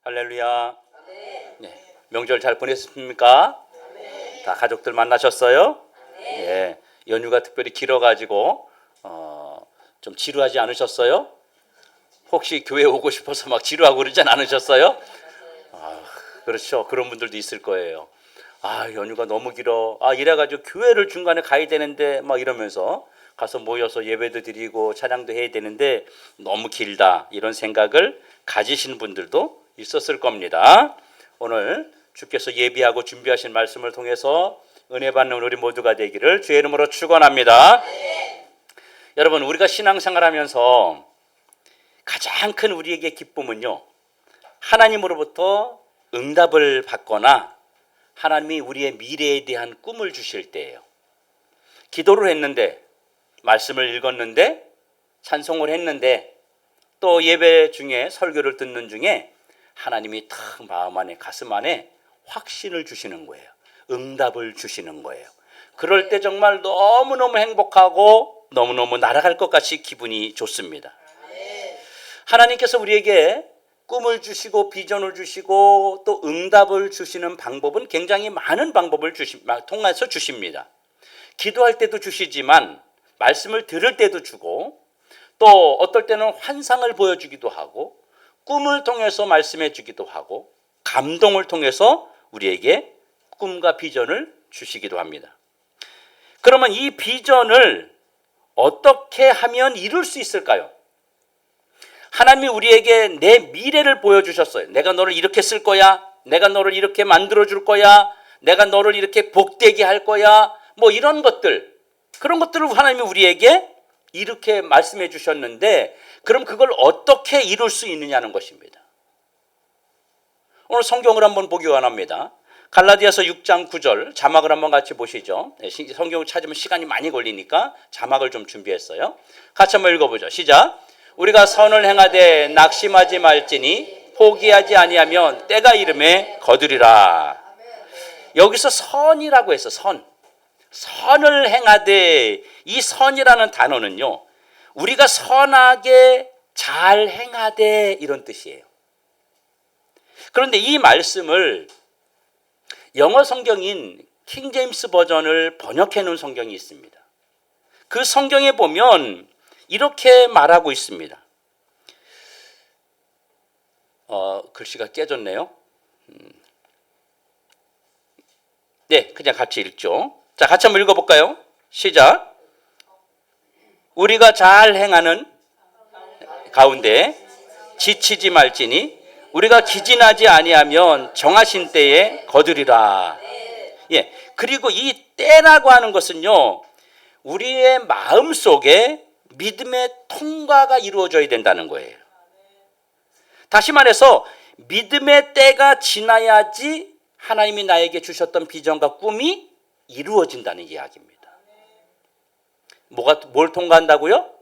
할렐루야. 네. 명절 잘 보냈습니까? 다 가족들 만나셨어요? 네. 연휴가 특별히 길어가지고 좀 지루하지 않으셨어요? 혹시 교회 오고 싶어서 막 지루하고 그러진 않으셨어요? 그렇죠. 그런 분들도 있을 거예요. 연휴가 너무 길어. 이래가지고 교회를 중간에 가야 되는데 막 이러면서 가서 모여서 예배도 드리고 찬양도 해야 되는데 너무 길다, 이런 생각을 가지신 분들도 있었을 겁니다. 오늘 주께서 예비하고 준비하신 말씀을 통해서 은혜 받는 우리 모두가 되기를 주의 이름으로 축원합니다. 여러분, 우리가 신앙생활하면서 가장 큰 우리에게 기쁨은요, 하나님으로부터 응답을 받거나 하나님이 우리의 미래에 대한 꿈을 주실 때예요. 기도를 했는데, 말씀을 읽었는데, 찬송을 했는데, 또 예배 중에 설교를 듣는 중에 하나님이 탁 마음 안에, 가슴 안에 확신을 주시는 거예요. 응답을 주시는 거예요. 그럴 때 정말 너무너무 행복하고 너무너무 날아갈 것 같이 기분이 좋습니다. 하나님께서 우리에게 꿈을 주시고 비전을 주시고 또 응답을 주시는 방법은 굉장히 많은 방법을 통해서 주십니다. 기도할 때도 주시지만 말씀을 들을 때도 주고, 또 어떨 때는 환상을 보여주기도 하고, 꿈을 통해서 말씀해 주기도 하고, 감동을 통해서 우리에게 꿈과 비전을 주시기도 합니다. 그러면 이 비전을 어떻게 하면 이룰 수 있을까요? 하나님이 우리에게 내 미래를 보여주셨어요. 내가 너를 이렇게 쓸 거야. 내가 너를 이렇게 만들어 줄 거야. 내가 너를 이렇게 복되게 할 거야. 뭐 이런 것들, 그런 것들을 하나님이 우리에게 이렇게 말씀해 주셨는데, 그럼 그걸 어떻게 이룰 수 있느냐는 것입니다. 오늘 성경을 한번 보기 원합니다. 갈라디아서 6장 9절 자막을 한번 같이 보시죠. 성경을 찾으면 시간이 많이 걸리니까 자막을 좀 준비했어요. 같이 한번 읽어보죠. 시작. 우리가 선을 행하되 낙심하지 말지니 포기하지 아니하면 때가 이름에 거두리라. 여기서 선이라고 해서 선을 행하되, 이 선이라는 단어는요, 우리가 선하게 잘 행하되 이런 뜻이에요. 그런데 이 말씀을 영어 성경인 킹 제임스 버전을 번역해 놓은 성경이 있습니다. 그 성경에 보면 이렇게 말하고 있습니다. 글씨가 깨졌네요. 네, 그냥 같이 읽죠. 자, 같이 한번 읽어볼까요? 시작. 우리가 잘 행하는 가운데 지치지 말지니 우리가 기진하지 아니하면 정하신 때에 거두리라. 예, 그리고 이 때라고 하는 것은요, 우리의 마음 속에 믿음의 통과가 이루어져야 된다는 거예요. 다시 말해서 믿음의 때가 지나야지 하나님이 나에게 주셨던 비전과 꿈이 이루어진다는 이야기입니다. 뭘 통과한다고요?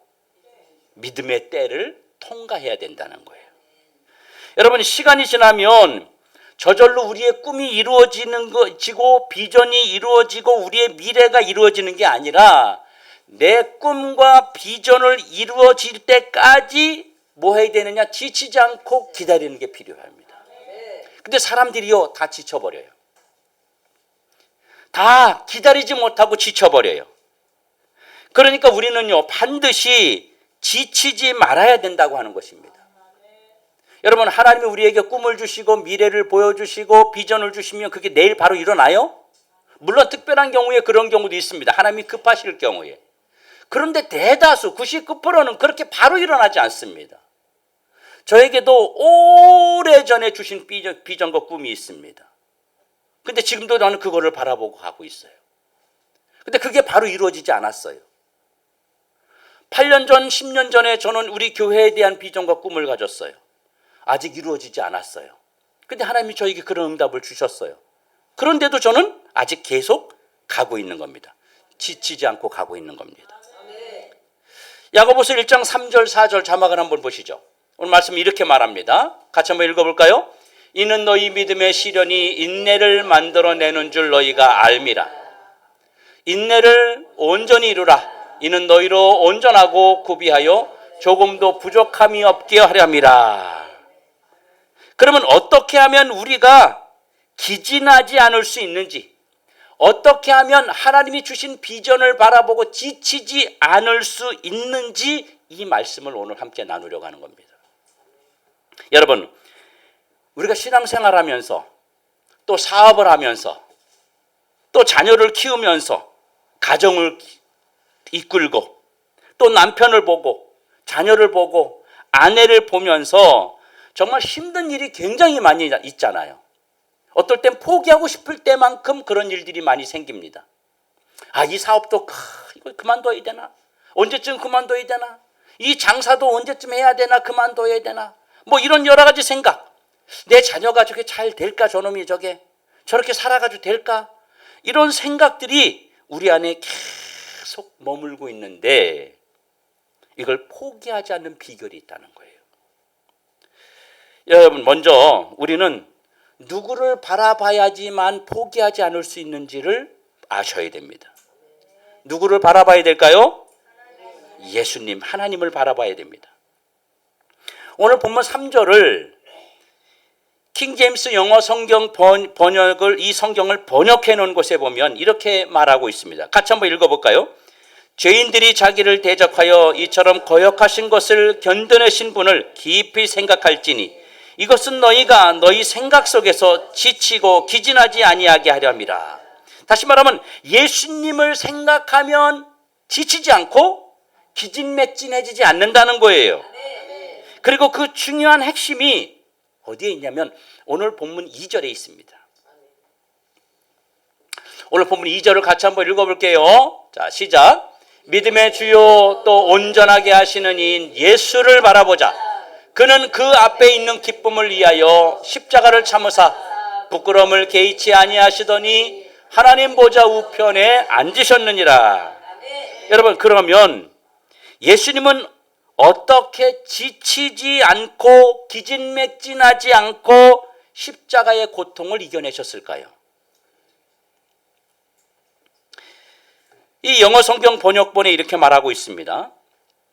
믿음의 때를 통과해야 된다는 거예요. 여러분, 시간이 지나면 저절로 우리의 꿈이 이루어지고 비전이 이루어지고 우리의 미래가 이루어지는 게 아니라, 내 꿈과 비전을 이루어질 때까지 뭐 해야 되느냐? 지치지 않고 기다리는 게 필요합니다. 근데 사람들이요, 다 지쳐버려요. 다 기다리지 못하고 지쳐버려요. 그러니까 우리는요, 반드시 지치지 말아야 된다고 하는 것입니다. 여러분, 하나님이 우리에게 꿈을 주시고 미래를 보여주시고 비전을 주시면 그게 내일 바로 일어나요? 물론 특별한 경우에 그런 경우도 있습니다. 하나님이 급하실 경우에. 그런데 대다수 99%는 그렇게 바로 일어나지 않습니다. 저에게도 오래전에 주신 비전과 꿈이 있습니다. 근데 지금도 나는 그거를 바라보고 가고 있어요. 근데 그게 바로 이루어지지 않았어요. 8년 전, 10년 전에 저는 우리 교회에 대한 비전과 꿈을 가졌어요. 아직 이루어지지 않았어요. 근데 하나님이 저에게 그런 응답을 주셨어요. 그런데도 저는 아직 계속 가고 있는 겁니다. 지치지 않고 가고 있는 겁니다. 야고보서 1장 3절 4절 자막을 한번 보시죠. 오늘 말씀 이렇게 말합니다. 같이 한번 읽어볼까요? 이는 너희 믿음의 시련이 인내를 만들어내는 줄 너희가 알미라. 인내를 온전히 이루라. 이는 너희로 온전하고 구비하여 조금도 부족함이 없게 하렴이라. 그러면 어떻게 하면 우리가 기진하지 않을 수 있는지, 어떻게 하면 하나님이 주신 비전을 바라보고 지치지 않을 수 있는지, 이 말씀을 오늘 함께 나누려고 하는 겁니다. 여러분, 우리가 신앙생활하면서 또 사업을 하면서 또 자녀를 키우면서 가정을 이끌고 또 남편을 보고 자녀를 보고 아내를 보면서 정말 힘든 일이 굉장히 많이 있잖아요. 어떨 땐 포기하고 싶을 때만큼 그런 일들이 많이 생깁니다. 아, 이 사업도 이걸 그만둬야 되나? 언제쯤 그만둬야 되나? 이 장사도 언제쯤 해야 되나? 그만둬야 되나? 뭐 이런 여러 가지 생각. 내 자녀가 저게 잘 될까? 저놈이 저렇게 살아가지고 될까? 이런 생각들이 우리 안에 계속 머물고 있는데 이걸 포기하지 않는 비결이 있다는 거예요. 여러분, 먼저 우리는 누구를 바라봐야지만 포기하지 않을 수 있는지를 아셔야 됩니다. 누구를 바라봐야 될까요? 예수님, 하나님을 바라봐야 됩니다. 오늘 본문 3절을 킹제임스 영어 성경 번역을, 이 성경을 번역해 놓은 곳에 보면 이렇게 말하고 있습니다. 같이 한번 읽어볼까요? 죄인들이 자기를 대적하여 이처럼 거역하신 것을 견뎌내신 분을 깊이 생각할지니 이것은 너희가 너희 생각 속에서 지치고 기진하지 아니하게 하려 함이라. 다시 말하면 예수님을 생각하면 지치지 않고 기진맥진해지지 않는다는 거예요. 그리고 그 중요한 핵심이 어디에 있냐면 오늘 본문 2절에 있습니다. 오늘 본문 2절을 같이 한번 읽어볼게요. 자, 시작. 믿음의 주요 또 온전하게 하시는 이인 예수를 바라보자. 그는 그 앞에 있는 기쁨을 위하여 십자가를 참으사 부끄러움을 개의치 아니하시더니 하나님 보좌 우편에 앉으셨느니라. 여러분, 그러면 예수님은 어떻게 지치지 않고 기진맥진하지 않고 십자가의 고통을 이겨내셨을까요? 이 영어 성경 번역본에 이렇게 말하고 있습니다.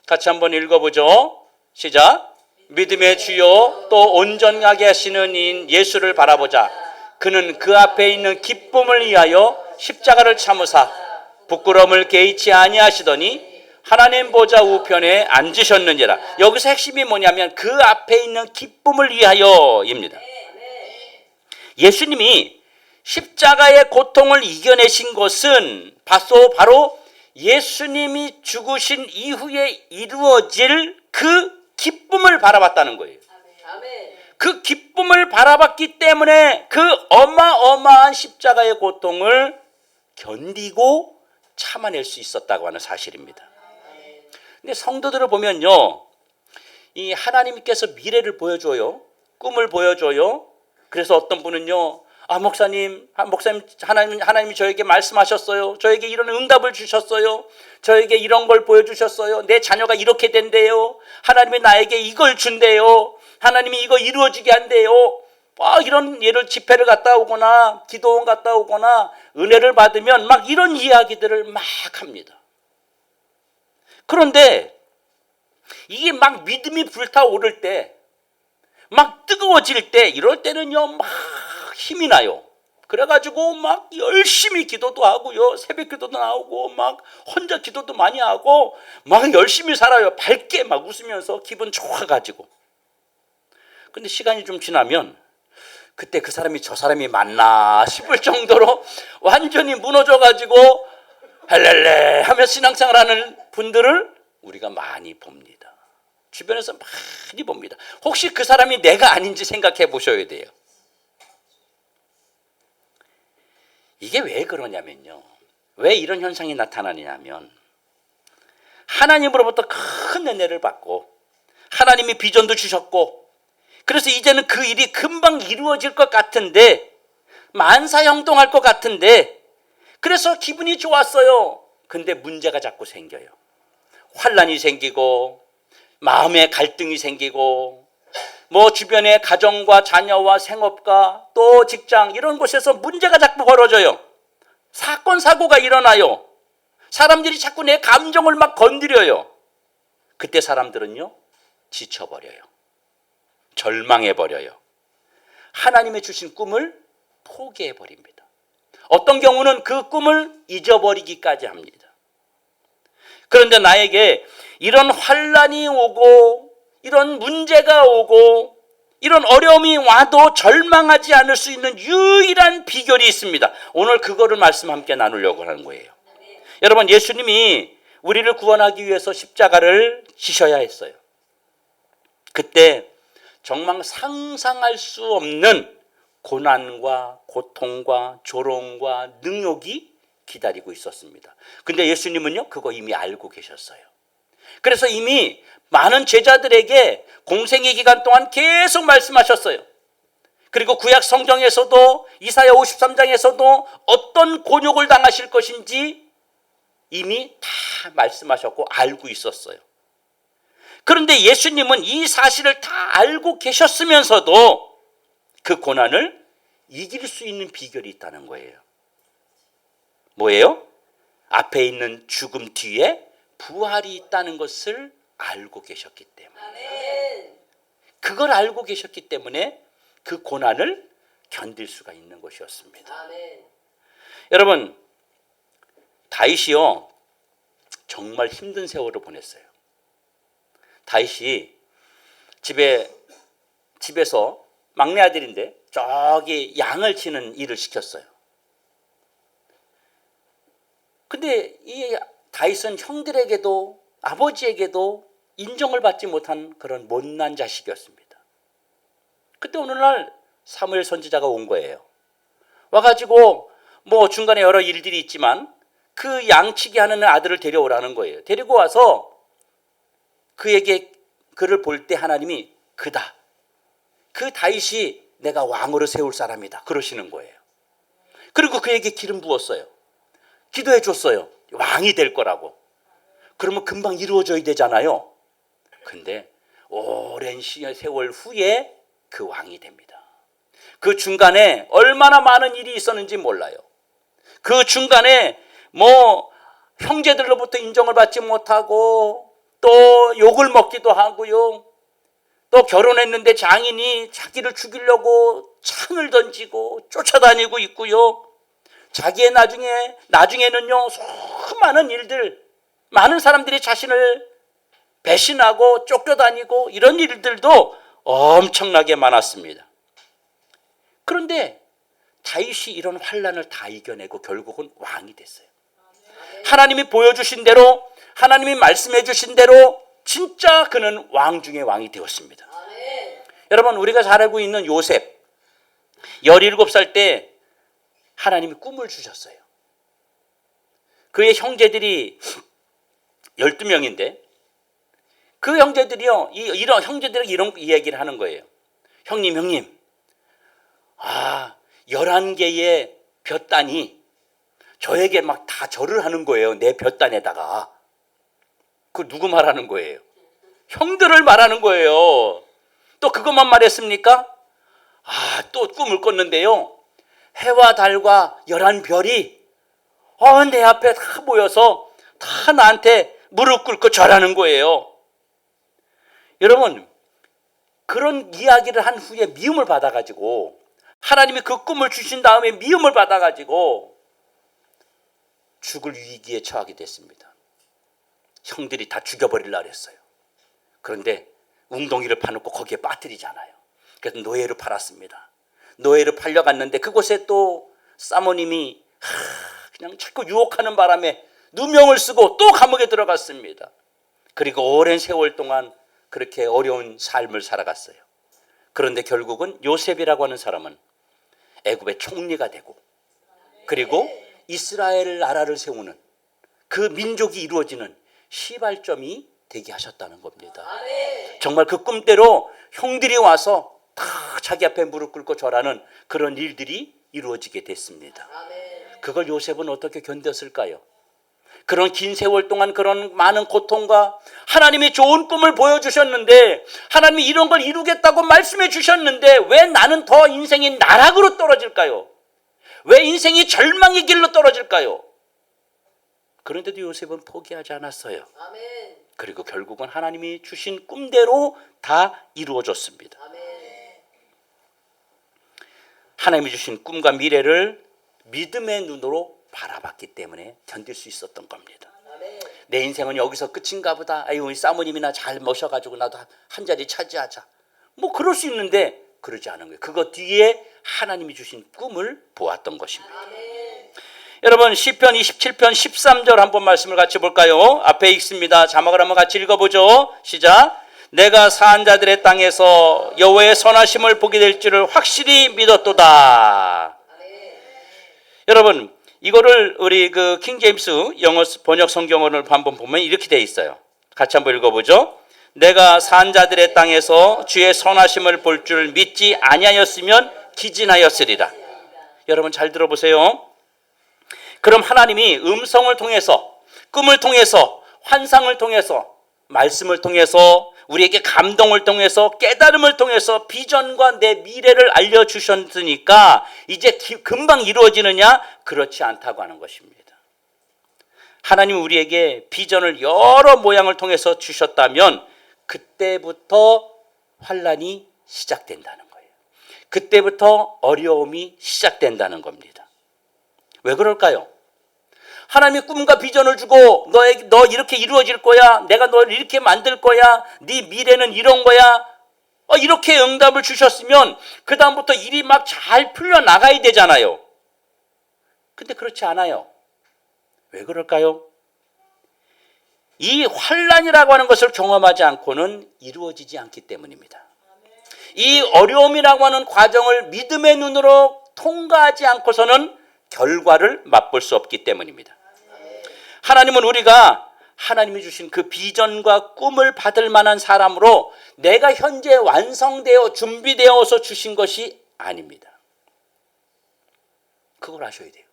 같이 한번 읽어보죠. 시작. 믿음의 주요 또 온전하게 하시는 이인 예수를 바라보자. 그는 그 앞에 있는 기쁨을 위하여 십자가를 참으사 부끄러움을 개의치 아니하시더니 하나님 보좌 우편에 앉으셨느니라. 여기서 핵심이 뭐냐면 그 앞에 있는 기쁨을 위하여입니다. 예수님이 십자가의 고통을 이겨내신 것은 바로 예수님이 죽으신 이후에 이루어질 그 기쁨을 바라봤다는 거예요. 그 기쁨을 바라봤기 때문에 그 어마어마한 십자가의 고통을 견디고 참아낼 수 있었다고 하는 사실입니다. 근데 성도들을 보면요, 이 하나님께서 미래를 보여줘요. 꿈을 보여줘요. 그래서 어떤 분은요, 목사님, 하나님이 저에게 말씀하셨어요. 저에게 이런 응답을 주셨어요. 저에게 이런 걸 보여주셨어요. 내 자녀가 이렇게 된대요. 하나님이 나에게 이걸 준대요. 하나님이 이거 이루어지게 한대요. 이런 예를 집회를 갔다 오거나 기도원 갔다 오거나 은혜를 받으면 막 이런 이야기들을 막 합니다. 그런데 이게 막 믿음이 불타오를 때, 막 뜨거워질 때, 이럴 때는요, 막 힘이 나요. 그래가지고 막 열심히 기도도 하고요, 새벽 기도도 나오고, 막 혼자 기도도 많이 하고, 막 열심히 살아요. 밝게 막 웃으면서 기분 좋아가지고. 근데 시간이 좀 지나면 그때 그 사람이 저 사람이 맞나 싶을 정도로 완전히 무너져가지고 할렐레 하며 신앙생활하는 분들을 우리가 많이 봅니다. 주변에서 많이 봅니다. 혹시 그 사람이 내가 아닌지 생각해 보셔야 돼요. 이게 왜 그러냐면요, 왜 이런 현상이 나타나냐면 하나님으로부터 큰 은혜를 받고 하나님이 비전도 주셨고, 그래서 이제는 그 일이 금방 이루어질 것 같은데, 만사형통할 것 같은데, 그래서 기분이 좋았어요. 근데 문제가 자꾸 생겨요. 환난이 생기고 마음의 갈등이 생기고, 뭐 주변의 가정과 자녀와 생업과 또 직장, 이런 곳에서 문제가 자꾸 벌어져요. 사건 사고가 일어나요. 사람들이 자꾸 내 감정을 막 건드려요. 그때 사람들은요, 지쳐버려요. 절망해버려요. 하나님의 주신 꿈을 포기해 버립니다. 어떤 경우는 그 꿈을 잊어버리기까지 합니다. 그런데 나에게 이런 환난이 오고 이런 문제가 오고 이런 어려움이 와도 절망하지 않을 수 있는 유일한 비결이 있습니다. 오늘 그거를 말씀 함께 나누려고 하는 거예요. 여러분, 예수님이 우리를 구원하기 위해서 십자가를 지셔야 했어요. 그때 정말 상상할 수 없는 고난과 고통과 조롱과 능욕이 기다리고 있었습니다. 근데 예수님은요, 그거 이미 알고 계셨어요. 그래서 이미 많은 제자들에게 공생의 기간 동안 계속 말씀하셨어요. 그리고 구약 성경에서도 이사야 53장에서도 어떤 곤욕을 당하실 것인지 이미 다 말씀하셨고 알고 있었어요. 그런데 예수님은 이 사실을 다 알고 계셨으면서도 그 고난을 이길 수 있는 비결이 있다는 거예요. 뭐예요? 앞에 있는 죽음 뒤에 부활이 있다는 것을 알고 계셨기 때문에, 그걸 알고 계셨기 때문에 그 고난을 견딜 수가 있는 것이었습니다. 여러분, 다윗이요 정말 힘든 세월을 보냈어요. 다윗이 집에서 막내 아들인데 저기 양을 치는 일을 시켰어요. 근데 이 다윗은 형들에게도 아버지에게도 인정을 받지 못한 그런 못난 자식이었습니다. 그때 어느 날 사무엘 선지자가 온 거예요. 와가지고 뭐 중간에 여러 일들이 있지만 그 양치기 하는 아들을 데려오라는 거예요. 데리고 와서 그에게 그를 볼 때 하나님이 그다, 그 다윗이 내가 왕으로 세울 사람이다 그러시는 거예요. 그리고 그에게 기름 부었어요. 기도해 줬어요. 왕이 될 거라고. 그러면 금방 이루어져야 되잖아요. 근데 오랜 세월 후에 그 왕이 됩니다. 그 중간에 얼마나 많은 일이 있었는지 몰라요. 그 중간에 뭐 형제들로부터 인정을 받지 못하고 또 욕을 먹기도 하고요. 또 결혼했는데 장인이 자기를 죽이려고 창을 던지고 쫓아다니고 있고요. 자기의 나중에는요 수많은 일들, 많은 사람들이 자신을 배신하고 쫓겨다니고 이런 일들도 엄청나게 많았습니다. 그런데 다윗이 이런 환난을 다 이겨내고 결국은 왕이 됐어요. 하나님이 보여주신 대로, 하나님이 말씀해 주신 대로 진짜 그는 왕 중에 왕이 되었습니다. 여러분, 우리가 잘 알고 있는 요셉 17살 때 하나님이 꿈을 주셨어요. 그의 형제들이 12명인데 그 형제들이요, 이런 형제들에게 이런 이야기를 하는 거예요. 형님, 11개의 볕단이 저에게 막 다 절을 하는 거예요. 내 볕단에다가. 그 누구 말하는 거예요? 형들을 말하는 거예요. 또 그것만 말했습니까? 또 꿈을 꿨는데요. 해와 달과 11별이 내 앞에 다 모여서 다 나한테 무릎 꿇고 절하는 거예요. 여러분, 그런 이야기를 한 후에 미움을 받아가지고, 하나님이 그 꿈을 주신 다음에 미움을 받아가지고 죽을 위기에 처하게 됐습니다. 형들이 다 죽여버리려고 했어요. 그런데 웅덩이를 파놓고 거기에 빠뜨리잖아요. 그래서 노예로 팔았습니다. 노예로 팔려갔는데 그곳에 또 사모님이 그냥 자꾸 유혹하는 바람에 누명을 쓰고 또 감옥에 들어갔습니다. 그리고 오랜 세월 동안 그렇게 어려운 삶을 살아갔어요. 그런데 결국은 요셉이라고 하는 사람은 애굽의 총리가 되고, 그리고 이스라엘 나라를 세우는 그 민족이 이루어지는 시발점이 되게 하셨다는 겁니다. 정말 그 꿈대로 형들이 와서 다 자기 앞에 무릎 꿇고 절하는 그런 일들이 이루어지게 됐습니다. 그걸 요셉은 어떻게 견뎠을까요? 그런 긴 세월 동안 그런 많은 고통과, 하나님이 좋은 꿈을 보여주셨는데, 하나님이 이런 걸 이루겠다고 말씀해 주셨는데 왜 나는 더 인생이 나락으로 떨어질까요? 왜 인생이 절망의 길로 떨어질까요? 그런데도 요셉은 포기하지 않았어요. 그리고 결국은 하나님이 주신 꿈대로 다 이루어졌습니다. 하나님이 주신 꿈과 미래를 믿음의 눈으로 바라봤기 때문에 견딜 수 있었던 겁니다. 내 인생은 여기서 끝인가 보다. 아유, 우리 사모님이나 잘 모셔가지고 나도 한 자리 차지하자. 뭐 그럴 수 있는데 그러지 않은 거예요. 그거 뒤에 하나님이 주신 꿈을 보았던 것입니다. 여러분 시편 27편 13절 한번 말씀을 같이 볼까요? 앞에 있습니다. 자막을 한번 같이 읽어보죠. 시작. 내가 사한 자들의 땅에서 여호와의 선하심을 보게 될 줄을 확실히 믿었도다. 여러분 이거를 우리 그 킹제임스 영어 번역 성경을 한번 보면 이렇게 돼 있어요. 같이 한번 읽어보죠. 내가 산 자들의 땅에서 주의 선하심을 볼 줄 믿지 아니하였으면 기진하였으리라. 여러분 잘 들어보세요. 그럼 하나님이 음성을 통해서, 꿈을 통해서, 환상을 통해서, 말씀을 통해서, 우리에게 감동을 통해서, 깨달음을 통해서 비전과 내 미래를 알려주셨으니까 이제 금방 이루어지느냐? 그렇지 않다고 하는 것입니다. 하나님 우리에게 비전을 여러 모양을 통해서 주셨다면 그때부터 환난이 시작된다는 거예요. 그때부터 어려움이 시작된다는 겁니다. 왜 그럴까요? 하나님이 꿈과 비전을 주고 너 이렇게 이루어질 거야. 내가 널 이렇게 만들 거야. 네 미래는 이런 거야. 이렇게 응답을 주셨으면 그 다음부터 일이 막 잘 풀려나가야 되잖아요. 근데 그렇지 않아요. 왜 그럴까요? 이 환난이라고 하는 것을 경험하지 않고는 이루어지지 않기 때문입니다. 이 어려움이라고 하는 과정을 믿음의 눈으로 통과하지 않고서는 결과를 맛볼 수 없기 때문입니다. 하나님은 우리가 하나님이 주신 그 비전과 꿈을 받을 만한 사람으로 내가 현재 완성되어 준비되어서 주신 것이 아닙니다. 그걸 아셔야 돼요.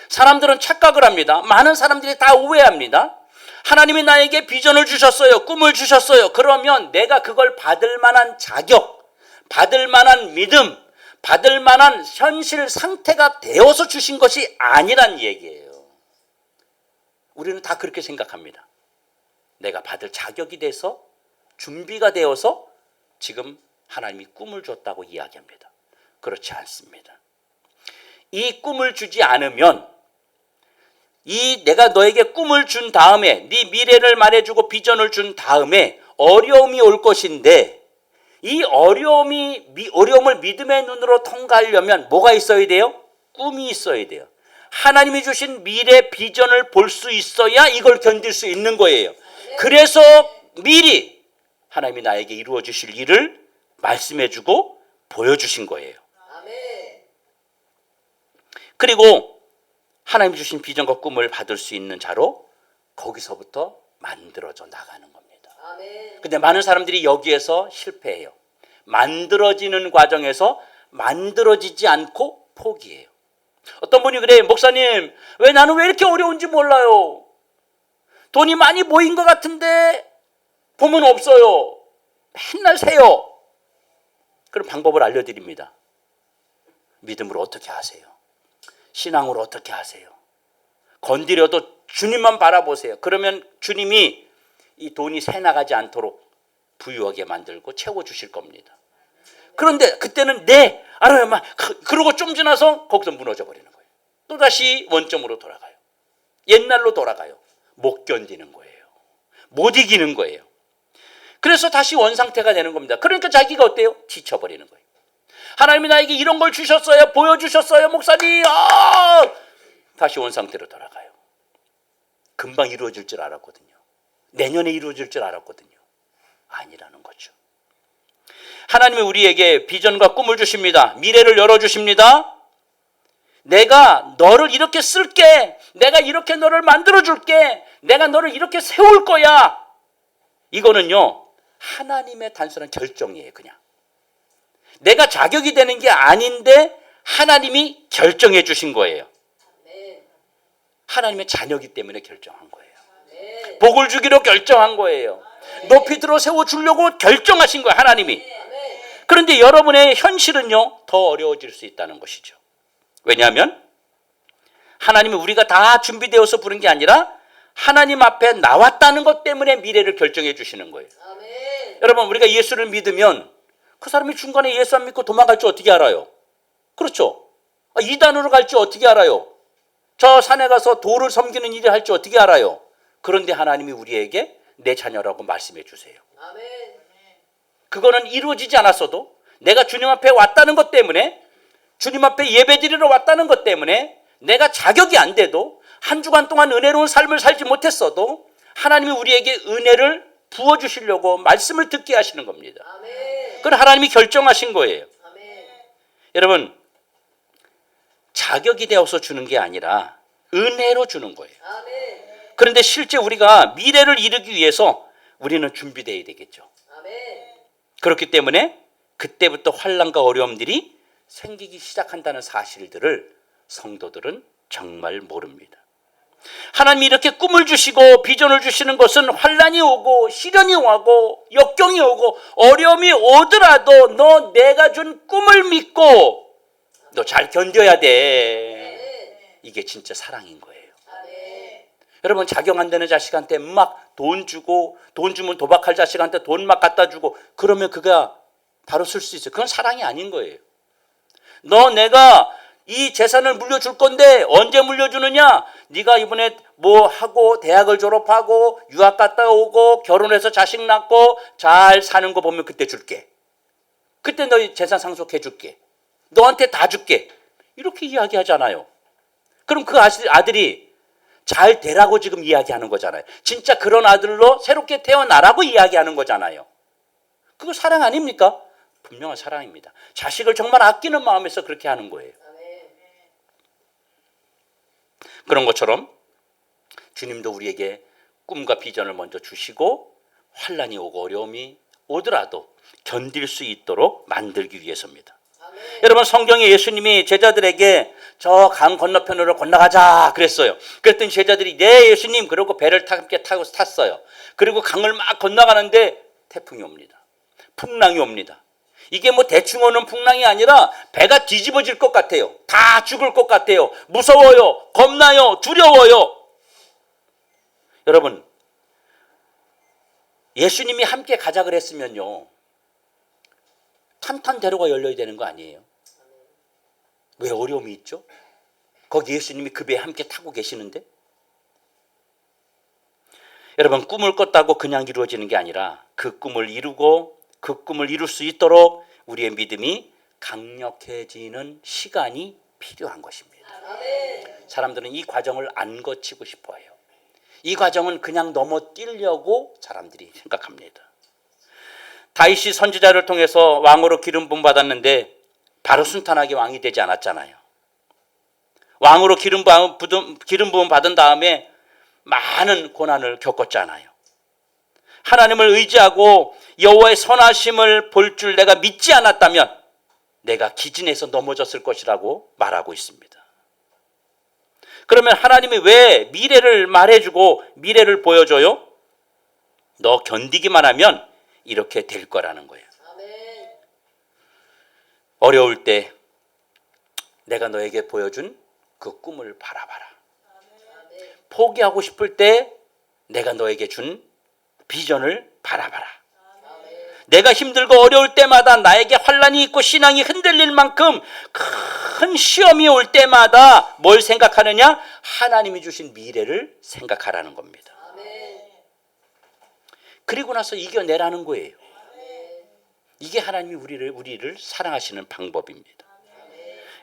사람들은 착각을 합니다. 많은 사람들이 다 오해합니다. 하나님이 나에게 비전을 주셨어요. 꿈을 주셨어요. 그러면 내가 그걸 받을 만한 자격, 받을 만한 믿음, 받을 만한 현실 상태가 되어서 주신 것이 아니란 얘기예요. 우리는 다 그렇게 생각합니다. 내가 받을 자격이 돼서 준비가 되어서 지금 하나님이 꿈을 줬다고 이야기합니다. 그렇지 않습니다. 이 꿈을 주지 않으면 내가 너에게 꿈을 준 다음에 네 미래를 말해주고 비전을 준 다음에 어려움이 올 것인데 이 어려움을 믿음의 눈으로 통과하려면 뭐가 있어야 돼요? 꿈이 있어야 돼요. 하나님이 주신 미래 비전을 볼 수 있어야 이걸 견딜 수 있는 거예요. 그래서 미리 하나님이 나에게 이루어 주실 일을 말씀해 주고 보여주신 거예요. 그리고 하나님이 주신 비전과 꿈을 받을 수 있는 자로 거기서부터 만들어져 나가는 겁니다. 근데 많은 사람들이 여기에서 실패해요. 만들어지는 과정에서 만들어지지 않고 포기해요. 어떤 분이 그래요. 목사님, 나는 왜 이렇게 어려운지 몰라요. 돈이 많이 모인 것 같은데 보면 없어요. 맨날 세요. 그럼 방법을 알려드립니다. 믿음으로 어떻게 하세요? 신앙으로 어떻게 하세요? 건드려도 주님만 바라보세요. 그러면 주님이 이 돈이 새 나가지 않도록 부유하게 만들고 채워주실 겁니다. 그런데 그때는 알아요. 그러고 좀 지나서 거기서 무너져 버리는 거예요. 또다시 원점으로 돌아가요. 옛날로 돌아가요. 못 견디는 거예요. 못 이기는 거예요. 그래서 다시 원상태가 되는 겁니다. 그러니까 자기가 어때요? 지쳐버리는 거예요. 하나님이 나에게 이런 걸 주셨어요. 보여주셨어요. 목사님. 다시 원상태로 돌아가요. 금방 이루어질 줄 알았거든요. 내년에 이루어질 줄 알았거든요. 아니라는 거죠. 하나님이 우리에게 비전과 꿈을 주십니다. 미래를 열어주십니다. 내가 너를 이렇게 쓸게. 내가 이렇게 너를 만들어줄게. 내가 너를 이렇게 세울 거야. 이거는요, 하나님의 단순한 결정이에요. 그냥 내가 자격이 되는 게 아닌데 하나님이 결정해 주신 거예요. 하나님의 자녀이기 때문에 결정한 거예요. 복을 주기로 결정한 거예요. 높이 들어 세워주려고 결정하신 거예요. 하나님이. 그런데 여러분의 현실은요, 더 어려워질 수 있다는 것이죠. 왜냐하면 하나님이 우리가 다 준비되어서 부른 게 아니라 하나님 앞에 나왔다는 것 때문에 미래를 결정해 주시는 거예요. 여러분, 우리가 예수를 믿으면 그 사람이 중간에 예수 안 믿고 도망갈 줄 어떻게 알아요? 그렇죠? 이단으로 갈지 어떻게 알아요? 저 산에 가서 돌을 섬기는 일을 할지 어떻게 알아요? 그런데 하나님이 우리에게 내 자녀라고 말씀해 주세요. 그거는 이루어지지 않았어도 내가 주님 앞에 왔다는 것 때문에, 주님 앞에 예배드리러 왔다는 것 때문에 내가 자격이 안 돼도, 한 주간 동안 은혜로운 삶을 살지 못했어도 하나님이 우리에게 은혜를 부어주시려고 말씀을 듣게 하시는 겁니다. 그건 하나님이 결정하신 거예요. 여러분, 자격이 되어서 주는 게 아니라 은혜로 주는 거예요. 그런데 실제 우리가 미래를 이루기 위해서 우리는 준비되어야 되겠죠. 그렇기 때문에 그때부터 환난과 어려움들이 생기기 시작한다는 사실들을 성도들은 정말 모릅니다. 하나님이 이렇게 꿈을 주시고 비전을 주시는 것은 환난이 오고 시련이 오고 역경이 오고 어려움이 오더라도 너 내가 준 꿈을 믿고 너 잘 견뎌야 돼. 이게 진짜 사랑인 거예요. 여러분, 자격 안 되는 자식한테 막 돈 주고, 돈 주면 도박할 자식한테 돈 막 갖다 주고 그러면 그가 바로 쓸 수 있어요. 그건 사랑이 아닌 거예요. 너 내가 이 재산을 물려줄 건데 언제 물려주느냐? 네가 이번에 뭐 하고 대학을 졸업하고 유학 갔다 오고 결혼해서 자식 낳고 잘 사는 거 보면 그때 줄게. 그때 너희 재산 상속해 줄게. 너한테 다 줄게. 이렇게 이야기하잖아요. 그럼 그 아들이 잘 되라고 지금 이야기하는 거잖아요. 진짜 그런 아들로 새롭게 태어나라고 이야기하는 거잖아요. 그거 사랑 아닙니까? 분명한 사랑입니다. 자식을 정말 아끼는 마음에서 그렇게 하는 거예요. 그런 것처럼 주님도 우리에게 꿈과 비전을 먼저 주시고 환난이 오고 어려움이 오더라도 견딜 수 있도록 만들기 위해서입니다. 여러분, 성경에 예수님이 제자들에게 저 강 건너편으로 건너가자 그랬어요. 그랬더니 제자들이 네 예수님, 그러고 배를 함께 타고 탔어요. 그리고 강을 막 건너가는데 태풍이 옵니다. 풍랑이 옵니다. 이게 뭐 대충 오는 풍랑이 아니라 배가 뒤집어질 것 같아요. 다 죽을 것 같아요. 무서워요. 겁나요. 두려워요. 여러분, 예수님이 함께 가자 그랬으면요, 탄탄대로가 열려야 되는 거 아니에요? 왜 어려움이 있죠? 거기 예수님이 그 배에 함께 타고 계시는데? 여러분, 꿈을 꿨다고 그냥 이루어지는 게 아니라 그 꿈을 이루고 그 꿈을 이룰 수 있도록 우리의 믿음이 강력해지는 시간이 필요한 것입니다. 사람들은 이 과정을 안 거치고 싶어 해요. 이 과정은 그냥 넘어뛰려고 사람들이 생각합니다. 다윗이 선지자를 통해서 왕으로 기름 부음 받았는데 바로 순탄하게 왕이 되지 않았잖아요. 왕으로 기름 부음 받은 다음에 많은 고난을 겪었잖아요. 하나님을 의지하고 여호와의 선하심을 볼 줄 내가 믿지 않았다면 내가 기진에서 넘어졌을 것이라고 말하고 있습니다. 그러면 하나님이 왜 미래를 말해주고 미래를 보여줘요? 너 견디기만 하면 이렇게 될 거라는 거예요. 어려울 때 내가 너에게 보여준 그 꿈을 바라봐라. 포기하고 싶을 때 내가 너에게 준 비전을 바라봐라. 내가 힘들고 어려울 때마다 나에게 환난이 있고 신앙이 흔들릴 만큼 큰 시험이 올 때마다 뭘 생각하느냐? 하나님이 주신 미래를 생각하라는 겁니다. 그리고 나서 이겨내라는 거예요. 이게 하나님이 우리를 사랑하시는 방법입니다.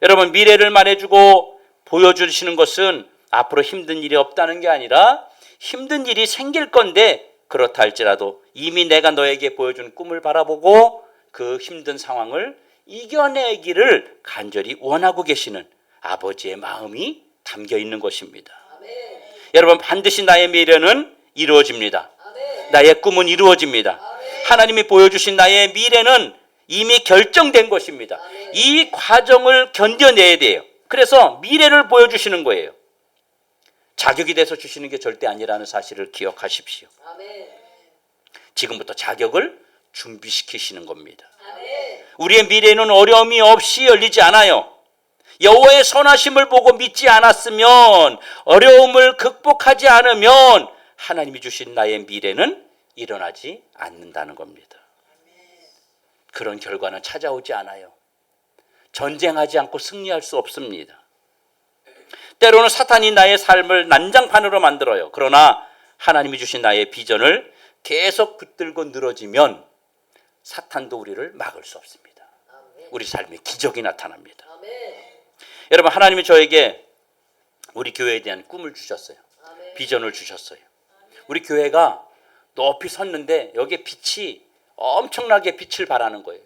여러분, 미래를 말해주고 보여주시는 것은 앞으로 힘든 일이 없다는 게 아니라 힘든 일이 생길 건데 그렇다 할지라도 이미 내가 너에게 보여준 꿈을 바라보고 그 힘든 상황을 이겨내기를 간절히 원하고 계시는 아버지의 마음이 담겨 있는 것입니다. 여러분, 반드시 나의 미래는 이루어집니다. 나의 꿈은 이루어집니다. 하나님이 보여주신 나의 미래는 이미 결정된 것입니다. 이 과정을 견뎌내야 돼요. 그래서 미래를 보여주시는 거예요. 자격이 돼서 주시는 게 절대 아니라는 사실을 기억하십시오. 지금부터 자격을 준비시키시는 겁니다. 우리의 미래는 어려움이 없이 열리지 않아요. 여호와의 선하심을 보고 믿지 않았으면, 어려움을 극복하지 않으면 하나님이 주신 나의 미래는 일어나지 않는다는 겁니다. 그런 결과는 찾아오지 않아요. 전쟁하지 않고 승리할 수 없습니다. 때로는 사탄이 나의 삶을 난장판으로 만들어요. 그러나 하나님이 주신 나의 비전을 계속 붙들고 늘어지면 사탄도 우리를 막을 수 없습니다. 우리 삶에 기적이 나타납니다. 여러분, 하나님이 저에게 우리 교회에 대한 꿈을 주셨어요. 비전을 주셨어요. 우리 교회가 높이 섰는데 여기에 빛이 엄청나게 빛을 발하는 거예요.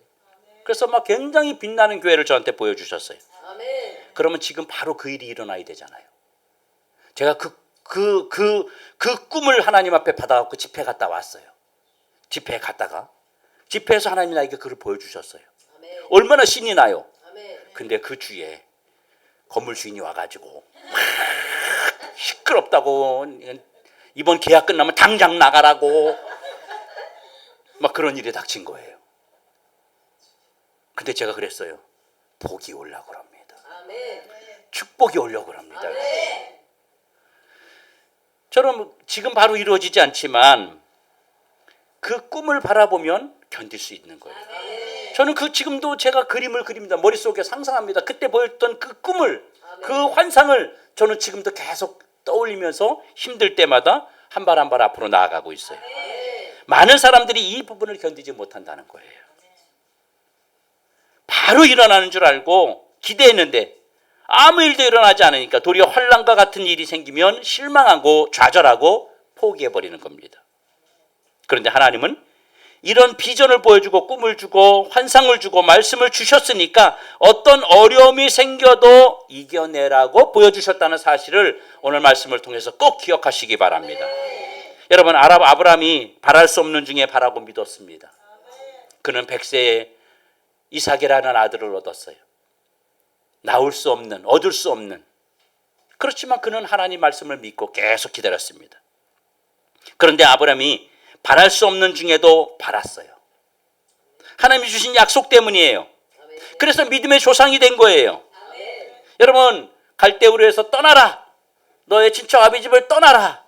그래서 막 굉장히 빛나는 교회를 저한테 보여주셨어요. 그러면 지금 바로 그 일이 일어나야 되잖아요. 제가 그 꿈을 하나님 앞에 받아갖고 집회 갔다 왔어요. 집회에 갔다가 집회에서 하나님이 나에게 그걸 보여주셨어요. 얼마나 신이 나요. 근데 그 주에 건물 주인이 와가지고 막 시끄럽다고, 이번 계약 끝나면 당장 나가라고 막 그런 일이 닥친 거예요. 근데 제가 그랬어요. 복이 오려고 합니다. 축복이 오려고 합니다. 저는 지금 바로 이루어지지 않지만 그 꿈을 바라보면 견딜 수 있는 거예요. 저는 지금도 제가 그림을 그립니다. 머릿속에 상상합니다. 그때 보였던 그 꿈을, 그 환상을 저는 지금도 계속 떠올리면서 힘들 때마다 한 발 한 발 앞으로 나아가고 있어요. 많은 사람들이 이 부분을 견디지 못한다는 거예요. 바로 일어나는 줄 알고 기대했는데 아무 일도 일어나지 않으니까 도리어 환난과 같은 일이 생기면 실망하고 좌절하고 포기해버리는 겁니다. 그런데 하나님은 이런 비전을 보여주고 꿈을 주고 환상을 주고 말씀을 주셨으니까 어떤 어려움이 생겨도 이겨내라고 보여주셨다는 사실을 오늘 말씀을 통해서 꼭 기억하시기 바랍니다. 여러분, 아브라함이 바랄 수 없는 중에 바라고 믿었습니다. 그는 100세에 이삭이라는 아들을 얻었어요. 나올 수 없는, 얻을 수 없는. 그렇지만 그는 하나님 말씀을 믿고 계속 기다렸습니다. 그런데 아브라함이 바랄 수 없는 중에도 바랐어요. 하나님이 주신 약속 때문이에요. 그래서 믿음의 조상이 된 거예요. 여러분, 갈대우르에서 떠나라. 너의 친척 아비 집을 떠나라.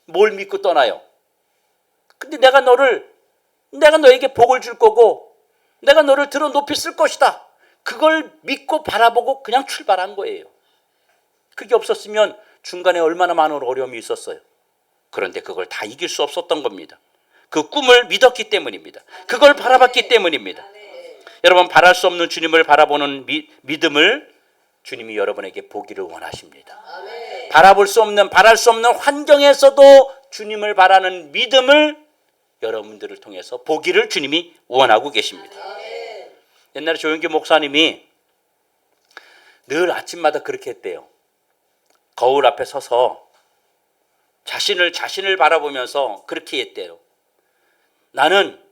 뭘 믿고 떠나요? 근데 내가 너에게 복을 줄 거고 내가 너를 들어 높이 쓸 것이다. 그걸 믿고 바라보고 그냥 출발한 거예요. 그게 없었으면 중간에 얼마나 많은 어려움이 있었어요. 그런데 그걸 다 이길 수 없었던 겁니다. 그 꿈을 믿었기 때문입니다. 그걸 바라봤기 때문입니다. 여러분, 바랄 수 없는 주님을 바라보는 믿음을 주님이 여러분에게 보기를 원하십니다. 바랄 수 없는 환경에서도 주님을 바라는 믿음을 여러분들을 통해서 보기를 주님이 원하고 계십니다. 옛날에 조영기 목사님이 늘 아침마다 그렇게 했대요. 거울 앞에 서서 자신을 바라보면서 그렇게 했대요. 나는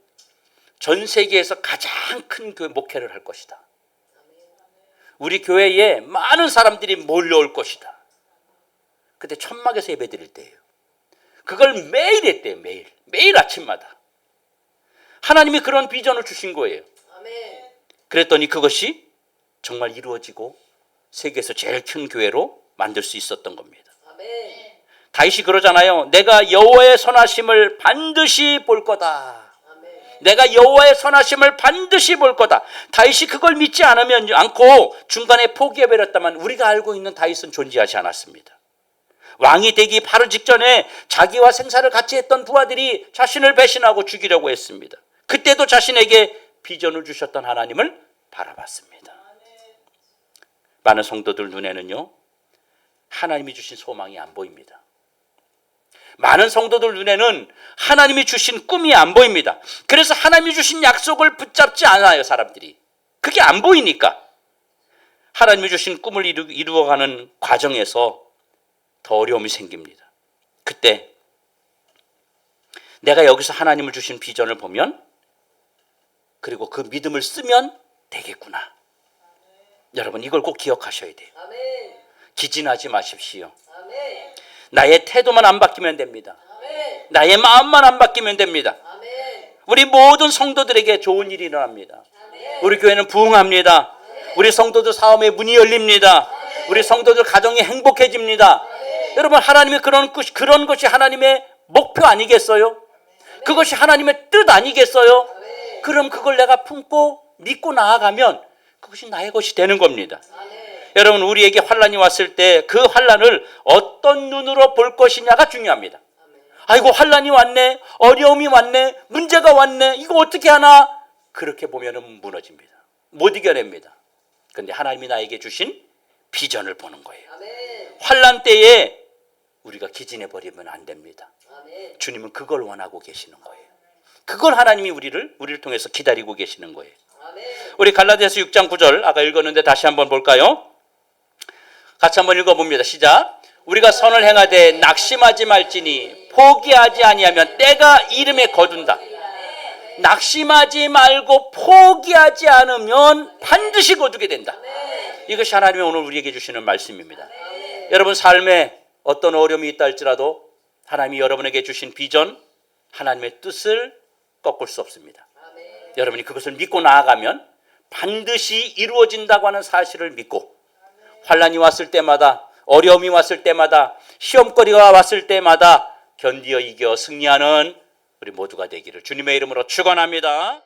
전 세계에서 가장 큰 목회를 할 것이다. 우리 교회에 많은 사람들이 몰려올 것이다. 그때 천막에서 예배 드릴 때예요. 그걸 매일 했대요. 매일 아침마다. 하나님이 그런 비전을 주신 거예요. 그랬더니 그것이 정말 이루어지고 세계에서 제일 큰 교회로 만들 수 있었던 겁니다. 다윗이 그러잖아요. 내가 여호와의 선하심을 반드시 볼 거다. 내가 여호와의 선하심을 반드시 볼 거다. 다윗이 그걸 믿지 않고 중간에 포기해버렸다면 우리가 알고 있는 다윗은 존재하지 않았습니다. 왕이 되기 바로 직전에 자기와 생사를 같이 했던 부하들이 자신을 배신하고 죽이려고 했습니다. 그때도 자신에게 비전을 주셨던 하나님을 바라봤습니다. 많은 성도들 눈에는요, 하나님이 주신 소망이 안 보입니다. 많은 성도들 눈에는 하나님이 주신 꿈이 안 보입니다. 그래서 하나님이 주신 약속을 붙잡지 않아요, 사람들이. 그게 안 보이니까. 하나님이 주신 꿈을 이루어가는 과정에서 더 어려움이 생깁니다. 그때 내가 여기서 하나님을 주신 비전을 보면, 그리고 그 믿음을 쓰면 되겠구나. 여러분, 이걸 꼭 기억하셔야 돼요. 기진하지 마십시오. 나의 태도만 안 바뀌면 됩니다. 나의 마음만 안 바뀌면 됩니다. 우리 모든 성도들에게 좋은 일이 일어납니다. 우리 교회는 부흥합니다. 우리 성도들 사업의 문이 열립니다. 우리 성도들 가정이 행복해집니다. 여러분, 하나님의 그런 것이 하나님의 목표 아니겠어요? 그것이 하나님의 뜻 아니겠어요? 그럼 그걸 내가 품고 믿고 나아가면 그것이 나의 것이 되는 겁니다. 여러분, 우리에게 환난이 왔을 때 그 환난을 어떤 눈으로 볼 것이냐가 중요합니다. 아이고, 환난이 왔네, 어려움이 왔네, 문제가 왔네, 이거 어떻게 하나, 그렇게 보면은 무너집니다. 못 이겨냅니다. 그런데 하나님이 나에게 주신 비전을 보는 거예요. 환난 때에 우리가 기진해 버리면 안 됩니다. 주님은 그걸 원하고 계시는 거예요. 그걸 하나님이 우리를 통해서 기다리고 계시는 거예요. 우리 갈라디아서 6장 9절 아까 읽었는데 다시 한번 볼까요? 같이 한번 읽어봅니다. 시작. 우리가 선을 행하되 낙심하지 말지니 포기하지 아니하면 때가 이름에 거둔다. 낙심하지 말고 포기하지 않으면 반드시 거두게 된다. 이것이 하나님이 오늘 우리에게 주시는 말씀입니다. 여러분, 삶에 어떤 어려움이 있다 할지라도 하나님이 여러분에게 주신 비전, 하나님의 뜻을 꺾을 수 없습니다. 여러분이 그것을 믿고 나아가면 반드시 이루어진다고 하는 사실을 믿고, 환난이 왔을 때마다, 어려움이 왔을 때마다, 시험거리가 왔을 때마다 견디어 이겨 승리하는 우리 모두가 되기를 주님의 이름으로 축원합니다.